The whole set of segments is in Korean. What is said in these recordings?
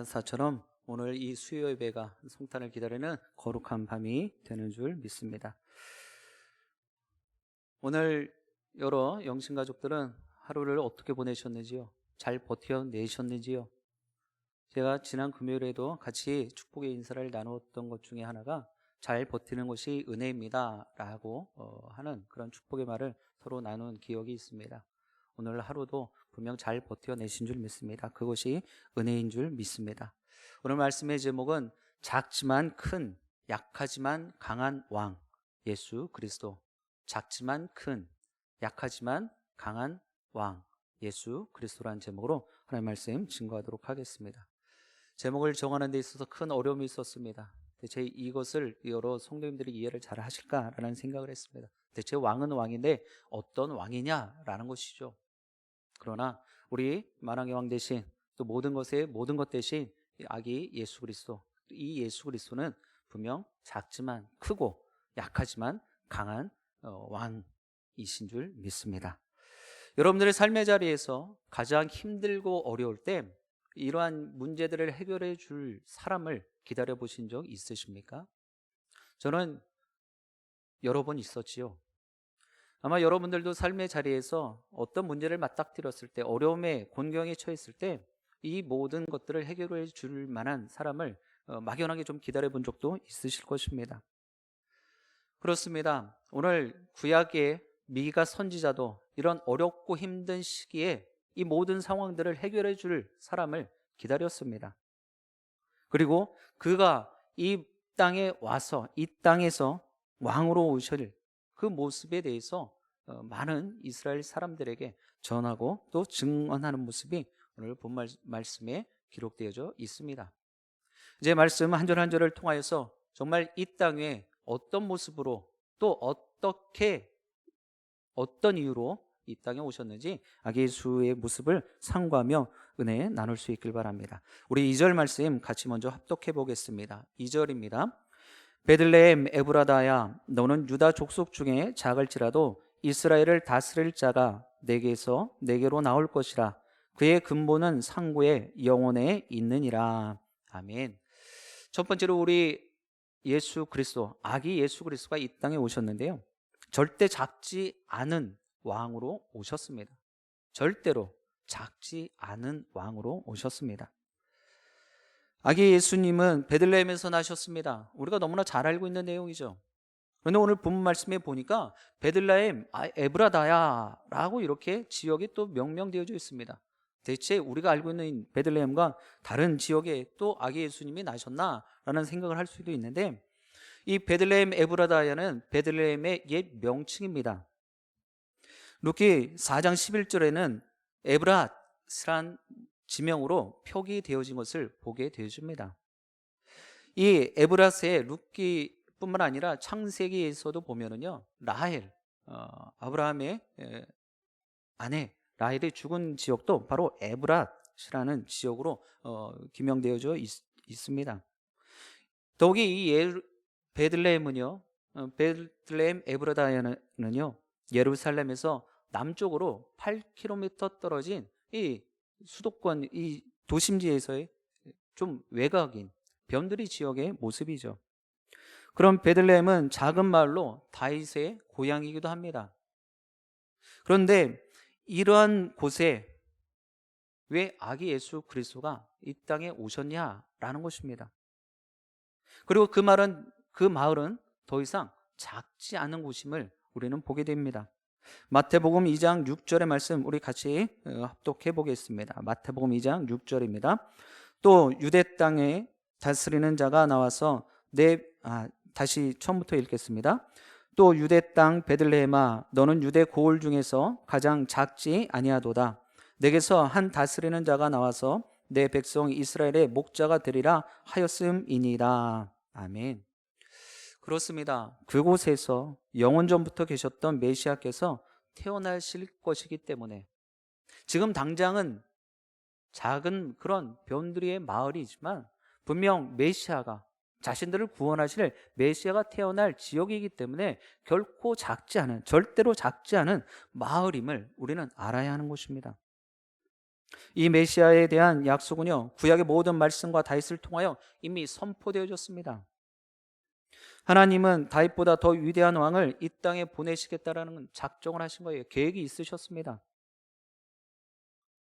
감사사처럼 오늘 이 수요 예배가 성탄을 기다리는 거룩한 밤이 되는 줄 믿습니다. 오늘 여러 영신 가족들은 하루를 어떻게 보내셨는지요? 잘 버텨내셨는지요? 제가 지난 금요일에도 같이 축복의 인사를 나누었던 것 중에 하나가 잘 버티는 것이 은혜입니다 라고 하는 그런 축복의 말을 서로 나눈 기억이 있습니다. 오늘 하루도 분명 잘 버텨내신 줄 믿습니다. 그것이 은혜인 줄 믿습니다. 오늘 말씀의 제목은 작지만 큰, 약하지만 강한 왕 예수 그리스도. 작지만 큰, 약하지만 강한 왕 예수 그리스도라는 제목으로 하나님의 말씀 증거하도록 하겠습니다. 제목을 정하는 데 있어서 큰 어려움이 있었습니다. 대체 이것을 여러 성도님들이 이해를 잘 하실까라는 생각을 했습니다. 대체 왕은 왕인데 어떤 왕이냐라는 것이죠. 그러나 우리 만왕의 왕 대신 또 모든 것의 모든 것 대신 아기 예수 그리스도, 이 예수 그리스도는 분명 작지만 크고 약하지만 강한 왕이신 줄 믿습니다. 여러분들의 삶의 자리에서 가장 힘들고 어려울 때 이러한 문제들을 해결해 줄 사람을 기다려 보신 적 있으십니까? 저는 여러 번 있었지요. 아마 여러분들도 삶의 자리에서 어떤 문제를 맞닥뜨렸을 때, 어려움에 곤경에 처했을 때 이 모든 것들을 해결해 줄 만한 사람을 막연하게 좀 기다려 본 적도 있으실 것입니다. 그렇습니다. 오늘 구약의 미가 선지자도 이런 어렵고 힘든 시기에 이 모든 상황들을 해결해 줄 사람을 기다렸습니다. 그리고 그가 이 땅에 와서 이 땅에서 왕으로 오실 그 모습에 대해서 많은 이스라엘 사람들에게 전하고 또 증언하는 모습이 오늘 본 말씀에 기록되어져 있습니다. 이제 말씀 한 절 한 절을 통하여서 정말 이 땅에 어떤 모습으로 또 어떤 이유로 이 땅에 오셨는지 아기 예수의 모습을 상고하며 은혜 나눌 수 있길 바랍니다. 우리 2절 말씀 같이 먼저 합독해 보겠습니다. 2절입니다. 베들레헴 에브라다야, 너는 유다 족속 중에 작을지라도 이스라엘을 다스릴 자가 내게로 나올 것이라. 그의 근본은 상고의 영혼에 있느니라. 아멘. 첫 번째로 우리 예수 그리스도, 아기 예수 그리스도가 이 땅에 오셨는데요, 절대 작지 않은 왕으로 오셨습니다. 절대로 작지 않은 왕으로 오셨습니다. 아기 예수님은 베들레헴에서 나셨습니다. 우리가 너무나 잘 알고 있는 내용이죠. 그런데 오늘 본문 말씀에 보니까 베들레헴 에브라다야 라고 이렇게 지역이 또 명명되어져 있습니다. 대체 우리가 알고 있는 베들레헴과 다른 지역에 또 아기 예수님이 나셨나 라는 생각을 할 수도 있는데, 이 베들레헴 에브라다야는 베들레헴의 옛 명칭입니다. 루키 4장 11절에는 에브랏이란 지명으로 표기되어진 것을 보게 되어집니다. 이 에브랏의 루키뿐만 아니라 창세기에서도 보면은요, 라헬, 아브라함의 아내 라헬이 죽은 지역도 바로 에브랏이라는 지역으로 기명되어져 있습니다. 더욱이 이 베들레헴은요, 베들레헴 에브라다야는요, 예루살렘에서 남쪽으로 8km 떨어진 이 수도권, 이 도심지에서의 좀 외곽인 변두리 지역의 모습이죠. 그럼 베들레헴은 작은 마을로 다윗의 고향이기도 합니다. 그런데 이러한 곳에 왜 아기 예수 그리스도가 이 땅에 오셨냐라는 것입니다. 그리고 그 마을은 더 이상 작지 않은 곳임을 우리는 보게 됩니다. 마태복음 2장 6절의 말씀 우리 같이 합독해 보겠습니다. 마태복음 2장 6절입니다. 또 유대 땅에 다스리는 자가 나와서 다시 처음부터 읽겠습니다. 또 유대 땅 베들레헴아, 너는 유대 고을 중에서 가장 작지 아니하도다. 내게서 한 다스리는 자가 나와서 내 백성 이스라엘의 목자가 되리라 하였음이니라. 아멘. 그렇습니다. 그곳에서 영원전부터 계셨던 메시아께서 태어나실 것이기 때문에 지금 당장은 작은 그런 변두리의 마을이지만 분명 메시아가, 자신들을 구원하실 메시아가 태어날 지역이기 때문에 결코 작지 않은, 절대로 작지 않은 마을임을 우리는 알아야 하는 것입니다. 이 메시아에 대한 약속은요, 구약의 모든 말씀과 다윗을 통하여 이미 선포되어졌습니다. 하나님은 다윗보다 더 위대한 왕을 이 땅에 보내시겠다라는 작정을 하신 거예요. 계획이 있으셨습니다.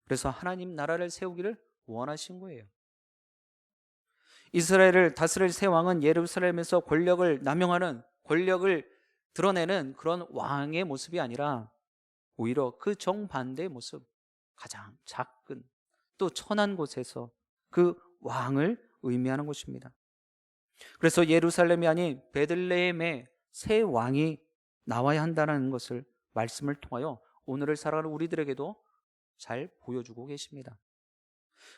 그래서 하나님 나라를 세우기를 원하신 거예요. 이스라엘을 다스릴 새 왕은 예루살렘에서 권력을 남용하는, 권력을 드러내는 그런 왕의 모습이 아니라 오히려 그 정반대의 모습, 가장 작은 또 천한 곳에서 그 왕을 의미하는 것입니다. 그래서 예루살렘이 아닌 베들레헴에 새 왕이 나와야 한다는 것을 말씀을 통하여 오늘을 살아가는 우리들에게도 잘 보여주고 계십니다.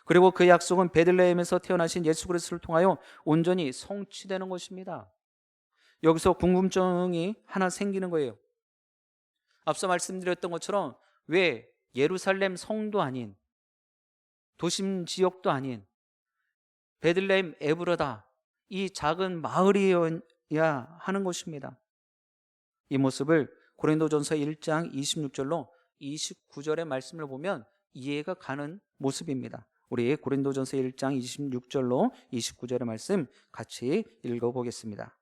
그리고 그 약속은 베들레헴에서 태어나신 예수 그리스도를 통하여 온전히 성취되는 것입니다. 여기서 궁금증이 하나 생기는 거예요. 앞서 말씀드렸던 것처럼 왜 예루살렘 성도 아닌, 도심 지역도 아닌 베들레헴 에브라다, 이 작은 마을이어야 하는 것입니다. 이 모습을 고린도전서 1장 26절로 29절의 말씀을 보면 이해가 가는 모습입니다. 우리 고린도전서 1장 26절로 29절의 말씀 같이 읽어보겠습니다.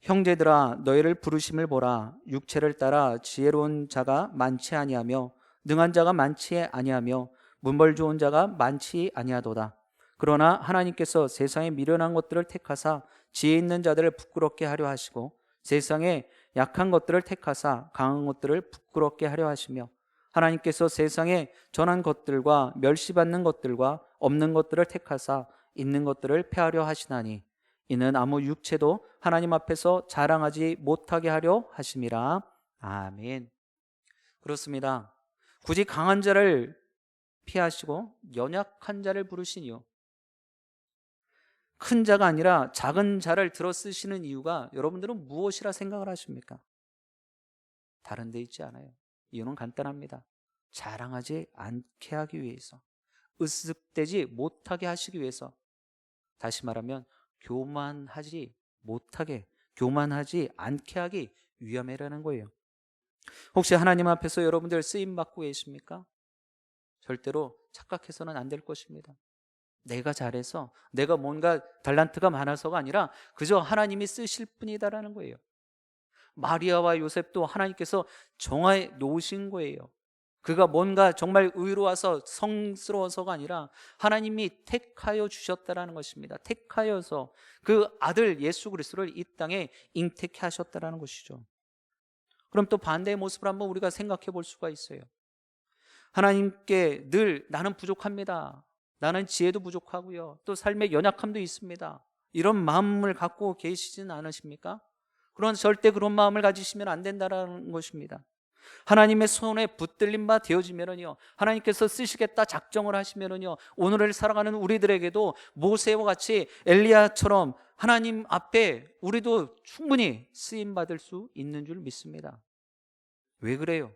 형제들아, 너희를 부르심을 보라. 육체를 따라 지혜로운 자가 많지 아니하며 능한 자가 많지 아니하며 문벌 좋은 자가 많지 아니하도다. 그러나 하나님께서 세상에 미련한 것들을 택하사 지혜 있는 자들을 부끄럽게 하려 하시고 세상에 약한 것들을 택하사 강한 것들을 부끄럽게 하려 하시며 하나님께서 세상에 전한 것들과 멸시받는 것들과 없는 것들을 택하사 있는 것들을 폐하려 하시나니 이는 아무 육체도 하나님 앞에서 자랑하지 못하게 하려 하심이라. 아멘. 그렇습니다. 굳이 강한 자를 피하시고 연약한 자를 부르시니요, 큰 자가 아니라 작은 자를 들어 쓰시는 이유가 여러분들은 무엇이라 생각을 하십니까? 다른 데 있지 않아요. 이유는 간단합니다. 자랑하지 않게 하기 위해서, 으쓱대지 못하게 하시기 위해서, 다시 말하면 교만하지 못하게, 교만하지 않게 하기 위함이라는 거예요. 혹시 하나님 앞에서 여러분들 쓰임 받고 계십니까? 절대로 착각해서는 안 될 것입니다. 내가 잘해서, 내가 뭔가 달란트가 많아서가 아니라 그저 하나님이 쓰실 뿐이다라는 거예요. 마리아와 요셉도 하나님께서 정하에 놓으신 거예요. 그가 뭔가 정말 의로워서 성스러워서가 아니라 하나님이 택하여 주셨다라는 것입니다. 택하여서 그 아들 예수 그리스도를 이 땅에 잉태케 하셨다라는 것이죠. 그럼 또 반대의 모습을 한번 우리가 생각해 볼 수가 있어요. 하나님께 늘 나는 부족합니다, 나는 지혜도 부족하고요, 또 삶의 연약함도 있습니다, 이런 마음을 갖고 계시진 않으십니까? 그런 절대 그런 마음을 가지시면 안 된다는 것입니다. 하나님의 손에 붙들린 바 되어지면은요, 하나님께서 쓰시겠다 작정을 하시면은요, 오늘을 살아가는 우리들에게도 모세와 같이 엘리야처럼 하나님 앞에 우리도 충분히 쓰임 받을 수 있는 줄 믿습니다. 왜 그래요?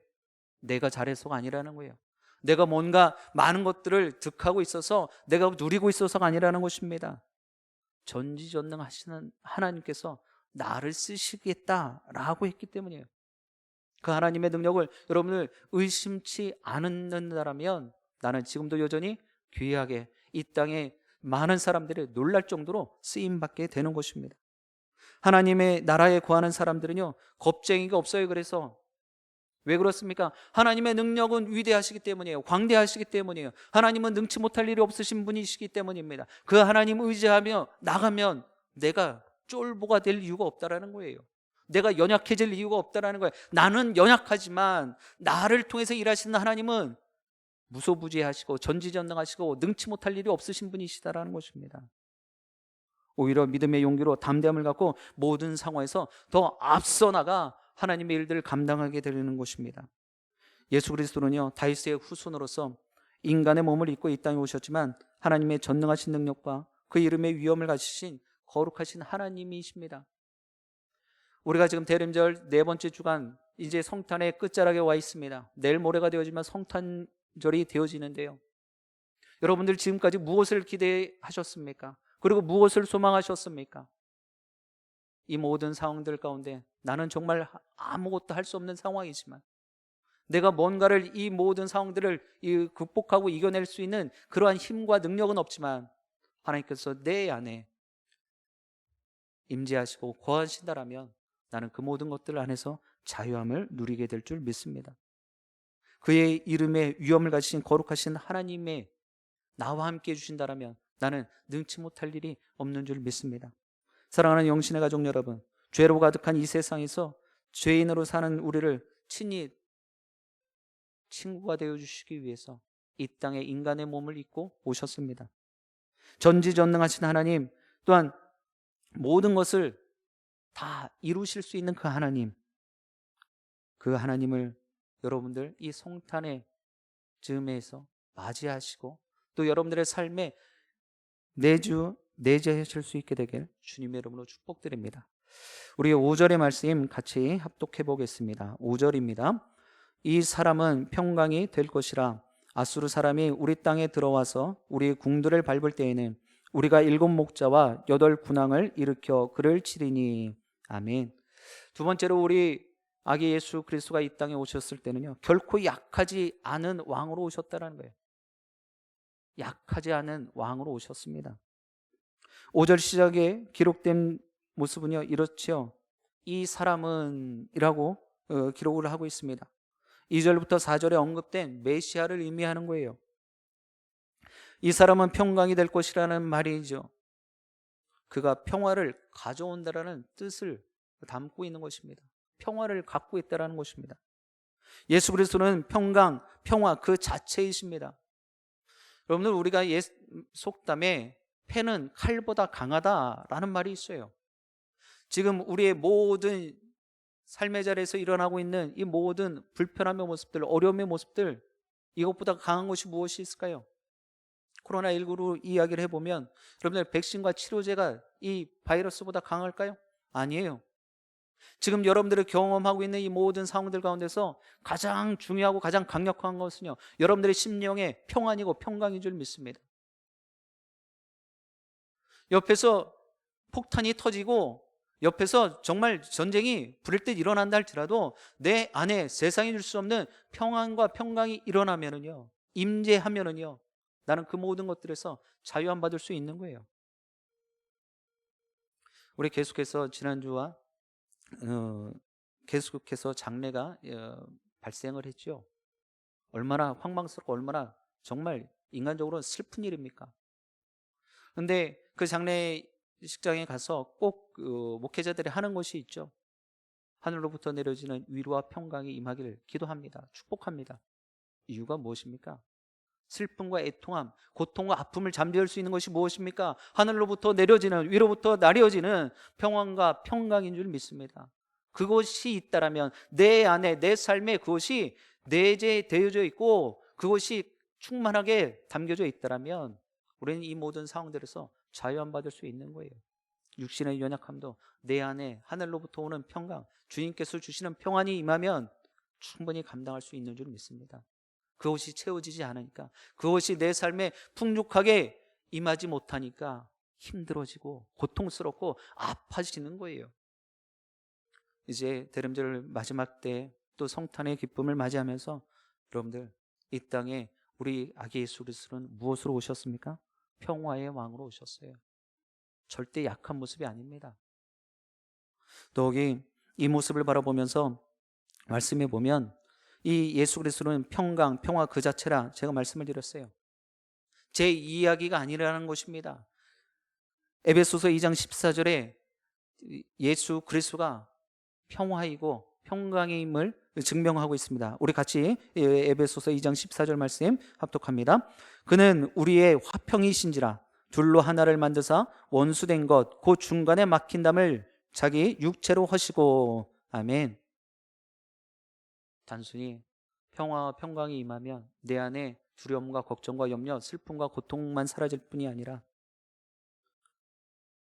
내가 잘해서가 아니라는 거예요. 내가 뭔가 많은 것들을 득하고 있어서, 내가 누리고 있어서가 아니라는 것입니다. 전지전능하시는 하나님께서 나를 쓰시겠다라고 했기 때문이에요. 그 하나님의 능력을 여러분을 의심치 않는다라면 나는 지금도 여전히 귀하게 이 땅에 많은 사람들이 놀랄 정도로 쓰임받게 되는 것입니다. 하나님의 나라에 구하는 사람들은요, 겁쟁이가 없어요. 그래서 왜 그렇습니까? 하나님의 능력은 위대하시기 때문이에요. 광대하시기 때문이에요. 하나님은 능치 못할 일이 없으신 분이시기 때문입니다. 그 하나님 의지하며 나가면 내가 쫄보가 될 이유가 없다라는 거예요. 내가 연약해질 이유가 없다라는 거예요. 나는 연약하지만 나를 통해서 일하시는 하나님은 무소부지하시고 전지전능하시고 능치 못할 일이 없으신 분이시다라는 것입니다. 오히려 믿음의 용기로 담대함을 갖고 모든 상황에서 더 앞서 나가 하나님의 일들을 감당하게 되는 것입니다. 예수 그리스도는요, 다윗의 후손으로서 인간의 몸을 입고 이 땅에 오셨지만 하나님의 전능하신 능력과 그 이름의 위엄을 가지신 거룩하신 하나님이십니다. 우리가 지금 대림절 네 번째 주간, 이제 성탄의 끝자락에 와 있습니다. 내일 모레가 되어지면 성탄절이 되어지는데요, 여러분들 지금까지 무엇을 기대하셨습니까? 그리고 무엇을 소망하셨습니까? 이 모든 상황들 가운데 나는 정말 아무것도 할 수 없는 상황이지만 내가 뭔가를 이 모든 상황들을 극복하고 이겨낼 수 있는 그러한 힘과 능력은 없지만 하나님께서 내 안에 임재하시고 거하신다라면 나는 그 모든 것들 안에서 자유함을 누리게 될 줄 믿습니다. 그의 이름에 위엄을 가지신 거룩하신 하나님의 나와 함께 해주신다라면 나는 능치 못할 일이 없는 줄 믿습니다. 사랑하는 영신의 가족 여러분, 죄로 가득한 이 세상에서 죄인으로 사는 우리를 친히 친구가 되어주시기 위해서 이 땅에 인간의 몸을 입고 오셨습니다. 전지전능하신 하나님, 또한 모든 것을 다 이루실 수 있는 그 하나님, 그 하나님을 여러분들 이 성탄의 즈음에서 맞이하시고 또 여러분들의 삶에 내재하실 수 있게 되길 주님의 이름으로 축복드립니다. 우리 5절의 말씀 같이 합독해 보겠습니다. 5절입니다. 이 사람은 평강이 될 것이라. 아수르 사람이 우리 땅에 들어와서 우리 궁들을 밟을 때에는 우리가 7 목자와 8 군왕을 일으켜 그를 치리니. 아멘. 두 번째로 우리 아기 예수 그리스도가 이 땅에 오셨을 때는요, 결코 약하지 않은 왕으로 오셨다는 거예요. 약하지 않은 왕으로 오셨습니다. 5절 시작에 기록된 모습은요, 이렇죠. 이 사람은 이라고 기록을 하고 있습니다. 2절부터 4절에 언급된 메시아를 의미하는 거예요. 이 사람은 평강이 될 것이라는 말이죠. 그가 평화를 가져온다라는 뜻을 담고 있는 것입니다. 평화를 갖고 있다라는 것입니다. 예수 그리스도는 평강, 평화 그 자체이십니다. 여러분들, 우리가 속담에 패는 칼보다 강하다라는 말이 있어요. 지금 우리의 모든 삶의 자리에서 일어나고 있는 이 모든 불편함의 모습들, 어려움의 모습들, 이것보다 강한 것이 무엇이 있을까요? 코로나19로 이야기를 해보면 여러분들, 백신과 치료제가 이 바이러스보다 강할까요? 아니에요. 지금 여러분들이 경험하고 있는 이 모든 상황들 가운데서 가장 중요하고 가장 강력한 것은요, 여러분들의 심령의 평안이고 평강인 줄 믿습니다. 옆에서 폭탄이 터지고 옆에서 정말 전쟁이 부를 듯 일어난다 할지라도 내 안에 세상이 줄 수 없는 평안과 평강이 일어나면은요, 임재하면은요, 나는 그 모든 것들에서 자유함 받을 수 있는 거예요. 우리 계속해서 지난주와 계속해서 장례가 발생을 했죠. 얼마나 황망스럽고 얼마나 정말 인간적으로 슬픈 일입니까? 그런데 그 장례식장에 가서 꼭 목회자들이 하는 것이 있죠. 하늘로부터 내려지는 위로와 평강이 임하기를 기도합니다. 축복합니다. 이유가 무엇입니까? 슬픔과 애통함, 고통과 아픔을 잠재울 수 있는 것이 무엇입니까? 하늘로부터 내려지는, 위로부터 나려지는 평안과 평강인 줄 믿습니다. 그것이 있다라면 내 안에, 내 삶에 그것이 내재되어져 있고 그것이 충만하게 담겨져 있다라면 우리는 이 모든 상황들에서 자유함 받을 수 있는 거예요. 육신의 연약함도 내 안에 하늘로부터 오는 평강, 주님께서 주시는 평안이 임하면 충분히 감당할 수 있는 줄 믿습니다. 그것이 채워지지 않으니까, 그것이 내 삶에 풍족하게 임하지 못하니까 힘들어지고 고통스럽고 아파지는 거예요. 이제 대림절 마지막 때 또 성탄의 기쁨을 맞이하면서 여러분들, 이 땅에 우리 아기 예수 그리스도는 무엇으로 오셨습니까? 평화의 왕으로 오셨어요. 절대 약한 모습이 아닙니다. 더욱이 이 모습을 바라보면서 말씀해 보면 이 예수 그리스도는 평강, 평화 그 자체라 제가 말씀을 드렸어요. 제 이야기가 아니라는 것입니다. 에베소서 2장 14절에 예수 그리스도가 평화이고 평강임을 증명하고 있습니다. 우리 같이 에베소서 2장 14절 말씀 합독합니다. 그는 우리의 화평이신지라 둘로 하나를 만드사 원수된 것 그 중간에 막힌 담을 자기 육체로 하시고. 아멘. 단순히 평화와 평강이 임하면 내 안에 두려움과 걱정과 염려, 슬픔과 고통만 사라질 뿐이 아니라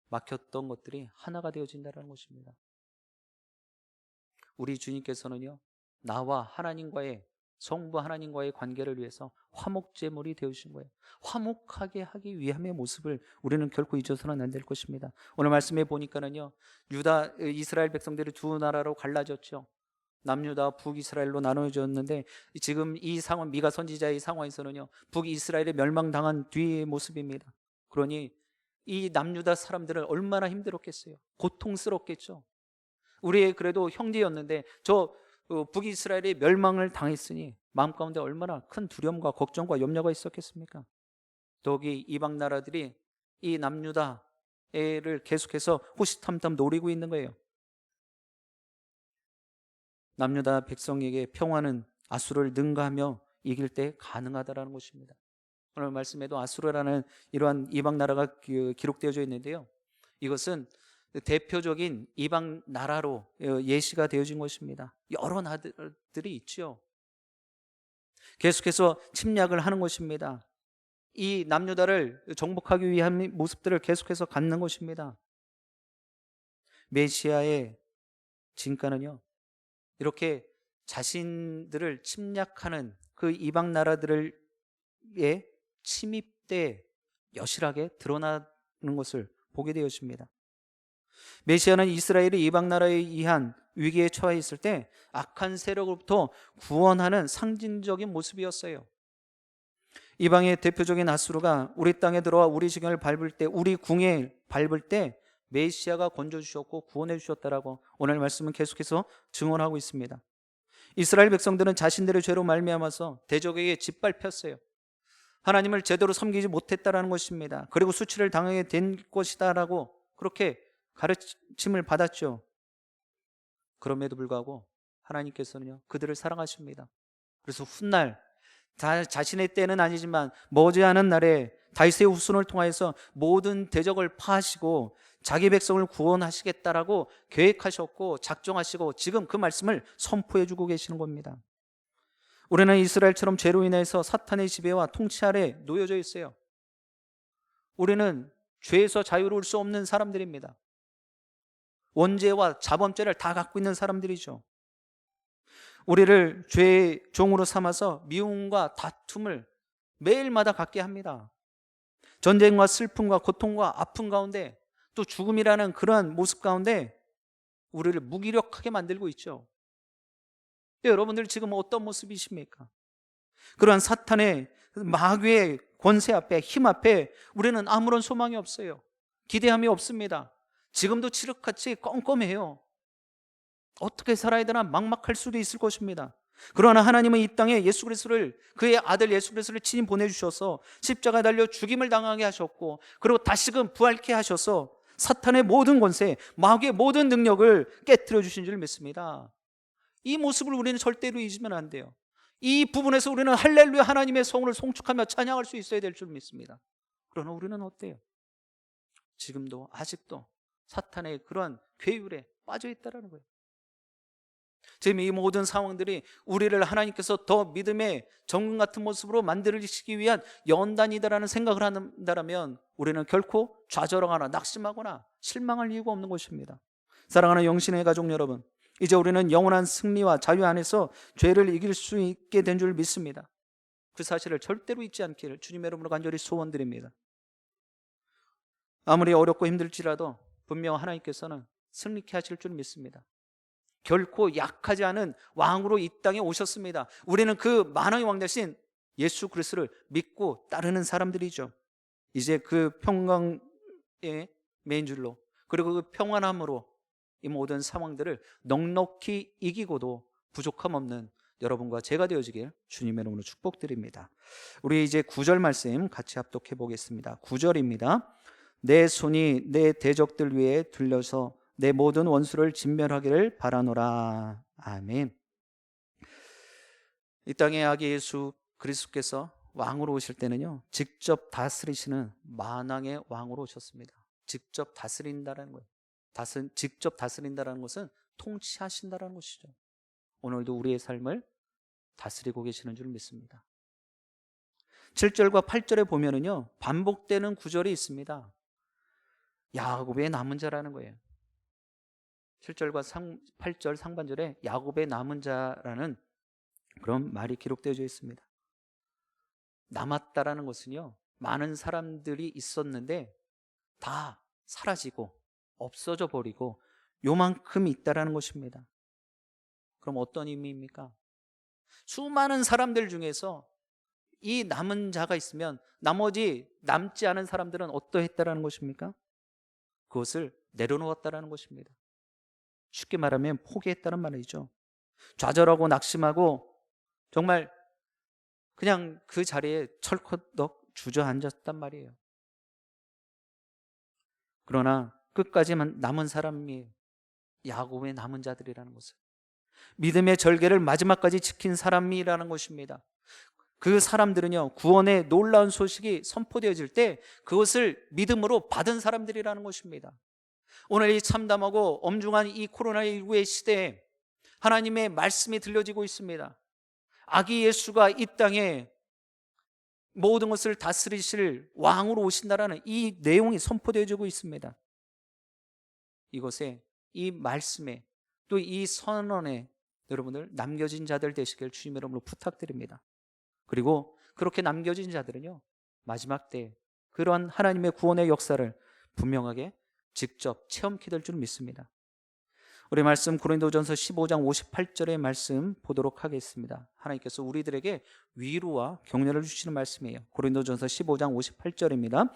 막혔던 것들이 하나가 되어진다는 것입니다. 우리 주님께서는요, 나와 하나님과의, 성부 하나님과의 관계를 위해서 화목제물이 되어주신 거예요. 화목하게 하기 위함의 모습을 우리는 결코 잊어서는 안 될 것입니다. 오늘 말씀에 보니까는요, 유다, 이스라엘 백성들이 두 나라로 갈라졌죠. 남유다 북이스라엘로 나눠졌는데 지금 이 상황, 미가 선지자의 상황에서는요, 북이스라엘에 멸망당한 뒤의 모습입니다. 그러니 이 남유다 사람들은 얼마나 힘들었겠어요. 고통스럽겠죠. 우리의 그래도 형제였는데 저 북이스라엘이 멸망을 당했으니 마음 가운데 얼마나 큰 두려움과 걱정과 염려가 있었겠습니까? 더욱이 이방 나라들이 이 남유다를 계속해서 호시탐탐 노리고 있는 거예요. 남유다 백성에게 평화는 아수르를 능가하며 이길 때 가능하다라는 것입니다. 오늘 말씀에도 아수르라는 이러한 이방 나라가 기록되어져 있는데요, 이것은 대표적인 이방 나라로 예시가 되어진 것입니다. 여러 나라들이 있죠. 계속해서 침략을 하는 것입니다. 이 남유다를 정복하기 위한 모습들을 계속해서 갖는 것입니다. 메시아의 진가는요, 이렇게 자신들을 침략하는 그 이방 나라들의 침입 때 여실하게 드러나는 것을 보게 되었습니다. 메시아는 이스라엘이 이방 나라에 의한 위기에 처해 있을 때 악한 세력으로부터 구원하는 상징적인 모습이었어요. 이방의 대표적인 아수르가 우리 땅에 들어와 우리 지경을 밟을 때, 우리 궁에 밟을 때 메시아가 건져주셨고 구원해 주셨다라고 오늘 말씀은 계속해서 증언하고 있습니다. 이스라엘 백성들은 자신들의 죄로 말미암아서 대적에게 짓밟혔어요. 하나님을 제대로 섬기지 못했다라는 것입니다. 그리고 수치를 당하게 된 것이다라고 그렇게 가르침을 받았죠. 그럼에도 불구하고 하나님께서는요, 그들을 사랑하십니다. 그래서 훗날 자신의 때는 아니지만 머지않은 날에 다윗의 후손을 통하여서 모든 대적을 파하시고 자기 백성을 구원하시겠다라고 계획하셨고 작정하시고 지금 그 말씀을 선포해 주고 계시는 겁니다. 우리는 이스라엘처럼 죄로 인해서 사탄의 지배와 통치 아래 놓여져 있어요. 우리는 죄에서 자유로울 수 없는 사람들입니다. 원죄와 자범죄를 다 갖고 있는 사람들이죠. 우리를 죄의 종으로 삼아서 미움과 다툼을 매일마다 갖게 합니다. 전쟁과 슬픔과 고통과 아픔 가운데 또 죽음이라는 그러한 모습 가운데 우리를 무기력하게 만들고 있죠. 여러분들 지금 어떤 모습이십니까? 그러한 사탄의 마귀의 권세 앞에, 힘 앞에 우리는 아무런 소망이 없어요. 기대함이 없습니다. 지금도 칠흑같이 껌껌해요. 어떻게 살아야 되나 막막할 수도 있을 것입니다. 그러나 하나님은 이 땅에 예수 그리스도를, 그의 아들 예수 그리스도를 친히 보내주셔서 십자가에 달려 죽임을 당하게 하셨고, 그리고 다시금 부활케 하셔서 사탄의 모든 권세, 마귀의 모든 능력을 깨뜨려 주신 줄 믿습니다. 이 모습을 우리는 절대로 잊으면 안 돼요. 이 부분에서 우리는 할렐루야 하나님의 성을 송축하며 찬양할 수 있어야 될 줄 믿습니다. 그러나 우리는 어때요? 지금도 아직도 사탄의 그런 괴율에 빠져 있다는 거예요. 지금 이 모든 상황들이 우리를 하나님께서 더 믿음의 정금 같은 모습으로 만들시기 위한 연단이다라는 생각을 한다면 우리는 결코 좌절하거나 낙심하거나 실망할 이유가 없는 것입니다. 사랑하는 영신의 가족 여러분, 이제 우리는 영원한 승리와 자유 안에서 죄를 이길 수 있게 된 줄 믿습니다. 그 사실을 절대로 잊지 않기를 주님의 이름으로 간절히 소원드립니다. 아무리 어렵고 힘들지라도 분명 하나님께서는 승리케 하실 줄 믿습니다. 결코 약하지 않은 왕으로 이 땅에 오셨습니다. 우리는 그 만왕의 왕 대신 예수 그리스도를 믿고 따르는 사람들이죠. 이제 그 평강의 메인 줄로, 그리고 그 평안함으로 이 모든 상황들을 넉넉히 이기고도 부족함 없는 여러분과 제가 되어지길 주님의 이름으로 축복드립니다. 우리 이제 9절 말씀 같이 합독해 보겠습니다. 9절입니다. 내 손이 내 대적들 위에 들려서 내 모든 원수를 진멸하기를 바라노라. 아멘. 이 땅에 아기 예수 그리스도께서 왕으로 오실 때는요, 직접 다스리시는 만왕의 왕으로 오셨습니다. 직접 다스린다는 거예요. 직접 다스린다는 것은 통치하신다는 것이죠. 오늘도 우리의 삶을 다스리고 계시는 줄 믿습니다. 7절과 8절에 보면은요, 반복되는 구절이 있습니다. 야곱의 남은 자라는 거예요. 7절과 8절 상반절에 야곱의 남은 자라는 그런 말이 기록되어져 있습니다. 남았다라는 것은요, 많은 사람들이 있었는데 다 사라지고 없어져 버리고 요만큼 있다라는 것입니다. 그럼 어떤 의미입니까? 수많은 사람들 중에서 이 남은 자가 있으면 나머지 남지 않은 사람들은 어떠했다라는 것입니까? 그것을 내려놓았다라는 것입니다. 쉽게 말하면 포기했다는 말이죠. 좌절하고 낙심하고 정말 그냥 그 자리에 철커덕 주저앉았단 말이에요. 그러나 끝까지만 남은 사람이 야곱의 남은 자들이라는 것을, 믿음의 절개를 마지막까지 지킨 사람이라는 것입니다. 그 사람들은요, 구원의 놀라운 소식이 선포되어질 때 그것을 믿음으로 받은 사람들이라는 것입니다. 오늘 이 참담하고 엄중한 이 코로나19의 시대에 하나님의 말씀이 들려지고 있습니다. 아기 예수가 이 땅에 모든 것을 다스리실 왕으로 오신다라는 이 내용이 선포되어지고 있습니다. 이것에, 이 말씀에, 또 이 선언에 여러분들 남겨진 자들 되시길 주님의 이름으로 부탁드립니다. 그리고 그렇게 남겨진 자들은요, 마지막 때 그러한 하나님의 구원의 역사를 분명하게 직접 체험케 될 줄 믿습니다. 우리 말씀 고린도전서 15장 58절의 말씀 보도록 하겠습니다. 하나님께서 우리들에게 위로와 격려를 주시는 말씀이에요. 고린도전서 15장 58절입니다.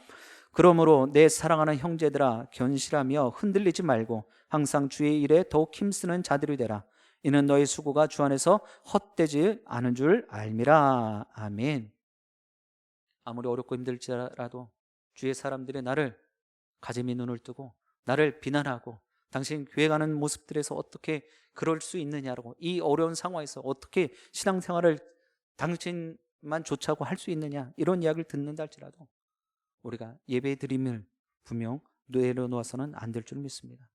그러므로 내 사랑하는 형제들아, 견실하며 흔들리지 말고 항상 주의 일에 더욱 힘쓰는 자들이 되라. 이는 너희 수고가 주 안에서 헛되지 않은 줄 알미라. 아멘. 아무리 어렵고 힘들지라도 주의 사람들이 나를 가재미 눈을 뜨고 나를 비난하고 당신 교회 가는 모습들에서 어떻게 그럴 수 있느냐라고, 이 어려운 상황에서 어떻게 신앙생활을 당신만 좋자고 할 수 있느냐, 이런 이야기를 듣는다 할지라도 우리가 예배 드림을 분명 내려놓아서는 안 될 줄 믿습니다.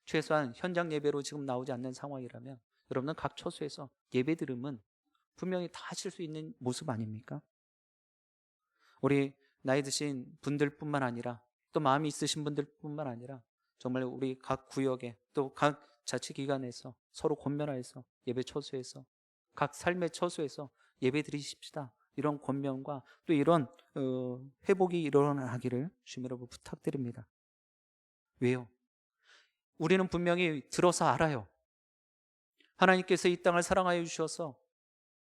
최소한 현장 예배로 지금 나오지 않는 상황이라면 여러분은 각 처소에서 예배 드림은 분명히 다 하실 수 있는 모습 아닙니까? 우리 나이 드신 분들뿐만 아니라 또 마음이 있으신 분들뿐만 아니라 정말 우리 각 구역에 또 각 자치기관에서 서로 권면하여서 예배 처소에서 각 삶의 처소에서 예배 드리십시다, 이런 권면과 또 이런 회복이 일어나기를 주님 여러분 부탁드립니다. 왜요? 우리는 분명히 들어서 알아요. 하나님께서 이 땅을 사랑하여 주셔서,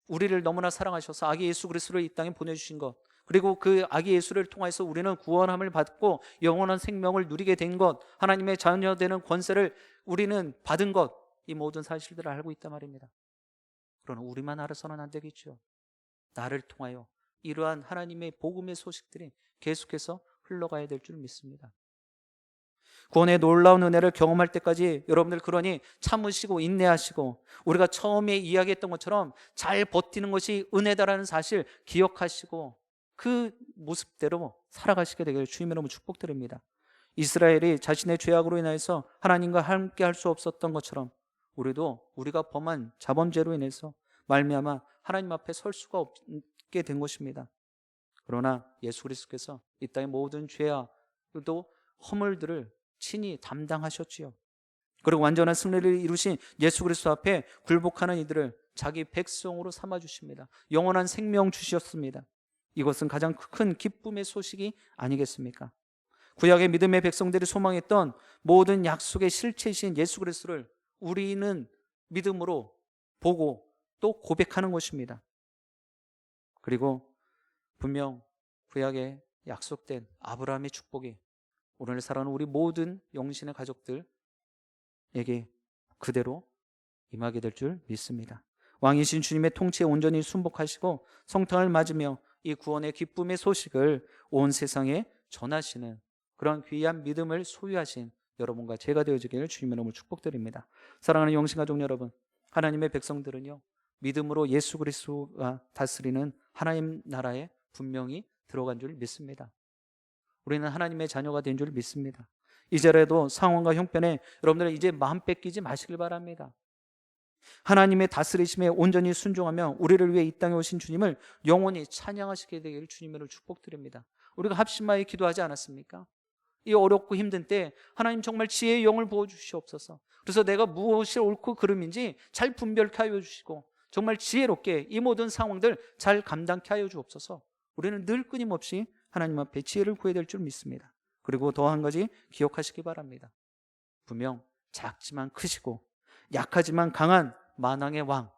우리를 너무나 사랑하셔서 아기 예수 그리스도를 이 땅에 보내주신 것, 그리고 그 아기 예수를 통해서 우리는 구원함을 받고 영원한 생명을 누리게 된 것, 하나님의 자녀 되는 권세를 우리는 받은 것, 이 모든 사실들을 알고 있단 말입니다. 그러나 우리만 알아서는 안 되겠죠. 나를 통하여 이러한 하나님의 복음의 소식들이 계속해서 흘러가야 될 줄 믿습니다. 구원의 놀라운 은혜를 경험할 때까지 여러분들 그러니 참으시고 인내하시고, 우리가 처음에 이야기했던 것처럼 잘 버티는 것이 은혜다라는 사실 기억하시고 그 모습대로 살아가시게 되기를 주님의 이름으로 축복드립니다. 이스라엘이 자신의 죄악으로 인해서 하나님과 함께 할 수 없었던 것처럼 우리도 우리가 범한 자범죄로 인해서 말미암아 하나님 앞에 설 수가 없게 된 것입니다. 그러나 예수 그리스도께서 이 땅의 모든 죄와 또 허물들을 친히 담당하셨지요. 그리고 완전한 승리를 이루신 예수 그리스도 앞에 굴복하는 이들을 자기 백성으로 삼아 주십니다. 영원한 생명 주셨습니다. 이것은 가장 큰 기쁨의 소식이 아니겠습니까? 구약의 믿음의 백성들이 소망했던 모든 약속의 실체이신 예수 그리스도를 우리는 믿음으로 보고 또 고백하는 것입니다. 그리고 분명 구약에 약속된 아브라함의 축복이 오늘 살아가는 우리 모든 영신의 가족들에게 그대로 임하게 될 줄 믿습니다. 왕이신 주님의 통치에 온전히 순복하시고 성탕을 맞으며 이 구원의 기쁨의 소식을 온 세상에 전하시는 그런 귀한 믿음을 소유하신 여러분과 제가 되어지기를 주님의 이름으로 축복드립니다. 사랑하는 영신가족 여러분, 하나님의 백성들은요, 믿음으로 예수 그리스도가 다스리는 하나님 나라에 분명히 들어간 줄 믿습니다. 우리는 하나님의 자녀가 된 줄 믿습니다. 이제라도 상황과 형편에 여러분들은 이제 마음 뺏기지 마시길 바랍니다. 하나님의 다스리심에 온전히 순종하며 우리를 위해 이 땅에 오신 주님을 영원히 찬양하시게 되기를 주님으로 축복드립니다. 우리가 합심하여 기도하지 않았습니까? 이 어렵고 힘든 때 하나님 정말 지혜의 영을 부어주시옵소서. 그래서 내가 무엇이 옳고 그름인지 잘 분별케 하여 주시고 정말 지혜롭게 이 모든 상황들 잘 감당케 하여 주옵소서. 우리는 늘 끊임없이 하나님 앞에 지혜를 구해야 될 줄 믿습니다. 그리고 더 한 가지 기억하시기 바랍니다. 분명 작지만 크시고 약하지만 강한 만왕의 왕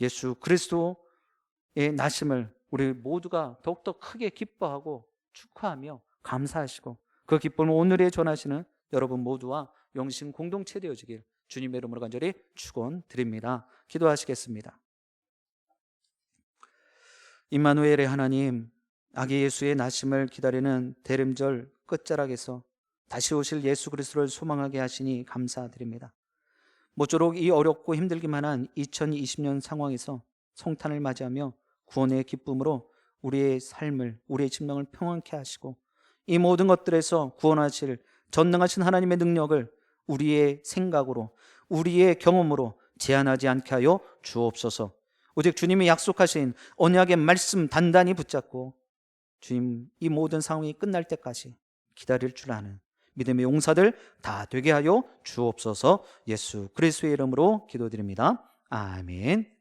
예수 그리스도의 나심을 우리 모두가 더욱더 크게 기뻐하고 축하하며 감사하시고 그 기쁨을 오늘에 전하시는 여러분 모두와 영신 공동체 되어지길 주님의 이름으로 간절히 축원드립니다. 기도하시겠습니다. 임마누엘의 하나님, 아기 예수의 나심을 기다리는 대림절 끝자락에서 다시 오실 예수 그리스도를 소망하게 하시니 감사드립니다. 모쪼록 이 어렵고 힘들기만 한 2020년 상황에서 성탄을 맞이하며 구원의 기쁨으로 우리의 삶을, 우리의 심령을 평안케 하시고 이 모든 것들에서 구원하실 전능하신 하나님의 능력을 우리의 생각으로, 우리의 경험으로 제한하지 않게 하여 주옵소서. 오직 주님이 약속하신 언약의 말씀 단단히 붙잡고 주님 이 모든 상황이 끝날 때까지 기다릴 줄 아는 믿음의 용사들 다 되게 하여 주옵소서. 예수 그리스도의 이름으로 기도드립니다. 아멘.